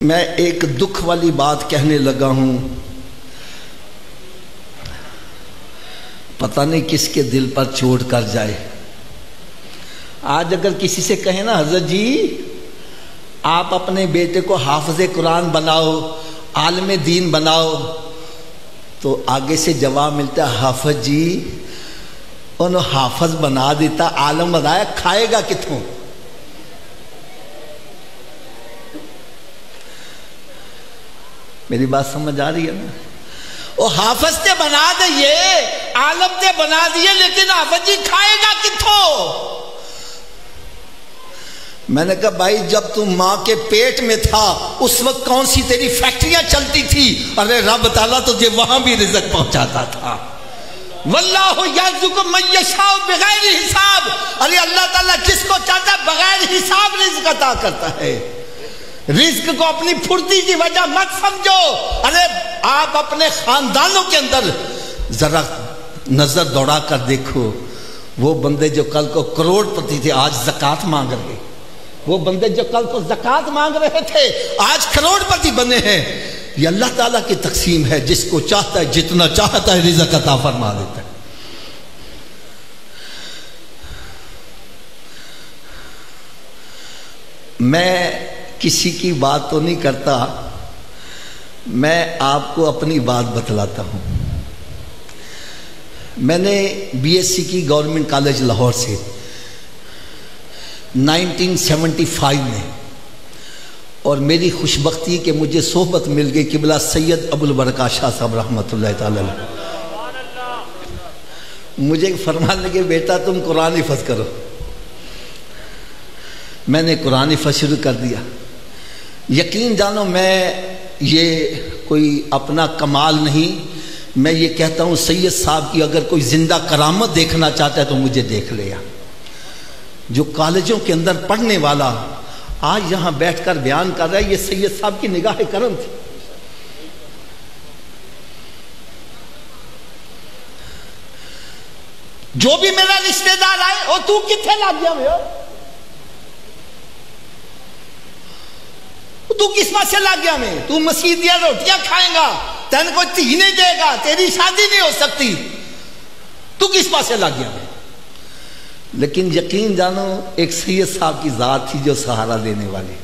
میں ایک دکھ والی بات کہنے لگا ہوں، پتہ نہیں کس کے دل پر چوٹ کر جائے۔ آج اگر کسی سے کہیں نا حضرت جی آپ اپنے بیٹے کو حافظ قرآن بناؤ، عالم دین بناؤ، تو آگے سے جواب ملتا ہے حافظ جی انہوں حافظ بنا دیتا، عالم بنایا، کھائے گا کتوں؟ میری بات سمجھ آ رہی ہے نا؟ وہ حافظ تے بنا دئیے، عالم تے بنا دیے، لیکن حافظ جی کھائے گا کتوں؟ میں نے کہا بھائی جب تم ماں کے پیٹ میں تھا اس وقت کون سی تیری فیکٹریاں چلتی تھی؟ ارے رب تعالیٰ تجھے وہاں بھی رزق پہنچاتا تھا۔ واللہ یرزق من یشاء بغیر حساب، ارے اللہ تعالیٰ جس کو چاہتا ہے بغیر حساب رزق عطا کرتا ہے۔ رزق کو اپنی پھرتی کی وجہ مت سمجھو۔ ارے آپ اپنے خاندانوں کے اندر ذرا نظر دوڑا کر دیکھو، وہ بندے جو کل کو کروڑ پتی تھے آج زکوٰۃ مانگ رہے، وہ بندے جو کل کو زکوٰۃ مانگ رہے تھے آج کروڑ پتی بنے ہیں۔ یہ اللہ تعالیٰ کی تقسیم ہے، جس کو چاہتا ہے جتنا چاہتا ہے رزق عطا فرما دیتا ہے۔ میں کسی کی بات تو نہیں کرتا، میں آپ کو اپنی بات بتلاتا ہوں۔ میں نے بی ایس سی کی گورنمنٹ کالج لاہور سے 1975 میں، اور میری خوشبختی کہ مجھے صحبت مل گئی قبلہ سید ابو البرکات شاہ صاحب رحمۃ اللہ تعالی علیہ۔ مجھے فرمان لگے بیٹا تم قرآن حفظ کرو۔ میں نے قرآن حفظ شروع کر دیا۔ یقین جانو میں یہ کوئی اپنا کمال نہیں، میں یہ کہتا ہوں سید صاحب کی اگر کوئی زندہ کرامت دیکھنا چاہتا ہے تو مجھے دیکھ لیا۔ جو کالجوں کے اندر پڑھنے والا آج یہاں بیٹھ کر بیان کر رہا ہے، یہ سید صاحب کی نگاہ کرم تھی۔ جو بھی میرا رشتہ دار آئے اور تو کتنے لگ گیا میں، تو کس بات سے لگ گیا میں؟ تو مسجد دیا روٹیاں کھائیں گا، تین کوئی تھی نہیں دے گا، تیری شادی نہیں ہو سکتی، تو کس بات سے لگ گیا میں؟ لیکن یقین جانو ایک سید صاحب کی ذات تھی جو سہارا دینے والی۔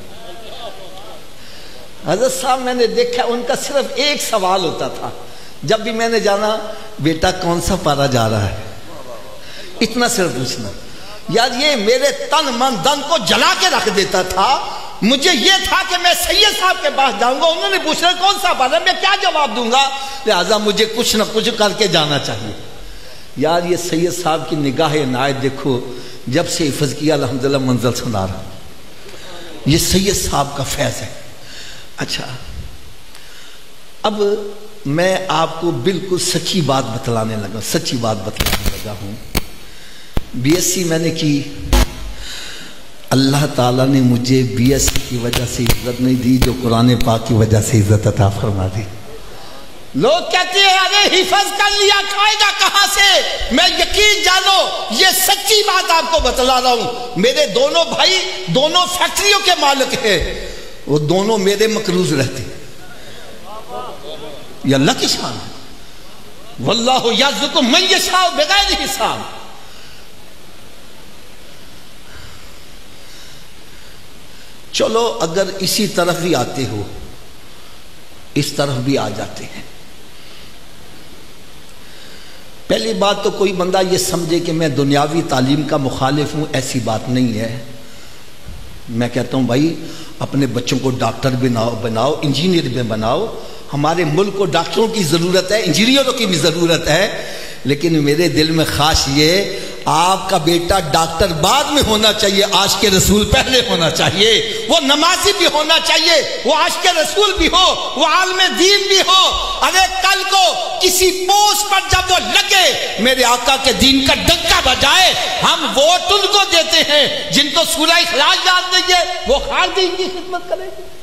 حضرت صاحب میں نے دیکھا ان کا صرف ایک سوال ہوتا تھا جب بھی میں نے جانا، بیٹا کون سا پارا جا رہا ہے؟ اتنا صرف پوچھنا۔ یار یہ میرے تن من دن کو جلا کے رکھ دیتا تھا۔ مجھے یہ تھا کہ میں سید صاحب کے پاس جاؤں گا، انہوں نے پوچھنا کون سا پارا، میں کیا جواب دوں گا، لہذا مجھے کچھ نہ کچھ کر کے جانا چاہیے۔ یار یہ سید صاحب کی نگاہ عنایت دیکھو، جب سے حفظ کیا الحمدللہ منزل سنا رہا ہوں، یہ سید صاحب کا فیض ہے۔ اچھا اب میں آپ کو بالکل سچی بات بتلانے لگا ہوں۔ بی ایس سی میں نے کی، اللہ تعالیٰ نے مجھے بی ایس سی کی وجہ سے عزت نہیں دی جو قرآن پاک کی وجہ سے عزت عطا فرما دی۔ لوگ کہتے ہیں ارے حفظ کر لیا، کھائے گا کہاں سے؟ میں یقین جانو یہ سچی بات آپ کو بتلا رہا ہوں۔ میرے دونوں بھائی دونوں فیکٹریوں کے مالک ہیں، وہ دونوں میرے مقروض رہتے ہیں۔ یہ اللہ کی شان ہے۔ واللہ یرزق من یشاء بغیر حساب۔ چلو اگر اسی طرف بھی آتے ہو، اس طرف بھی آ جاتے ہیں۔ پہلی بات تو کوئی بندہ یہ سمجھے کہ میں دنیاوی تعلیم کا مخالف ہوں، ایسی بات نہیں ہے۔ میں کہتا ہوں بھائی اپنے بچوں کو ڈاکٹر بناؤ، انجینئر بھی بناؤ۔ ہمارے ملک کو ڈاکٹروں کی ضرورت ہے، انجینئروں کی بھی ضرورت ہے، لیکن میرے دل میں خواہش یہ آپ کا بیٹا ڈاکٹر بعد میں ہونا چاہیے، عاشق رسول پہلے ہونا چاہیے، وہ نمازی بھی ہونا چاہیے، وہ عاشق رسول بھی ہو، وہ عالم دین بھی ہو۔ ارے کل کو کسی پوسٹ پر جب وہ لگے میرے آقا کے دین کا ڈنکا بجائے، ہم ووٹ ان کو دیتے ہیں جن کو سورہ اخلاص یاد نہیں ہے، وہ خالدین کی خدمت کریں گے۔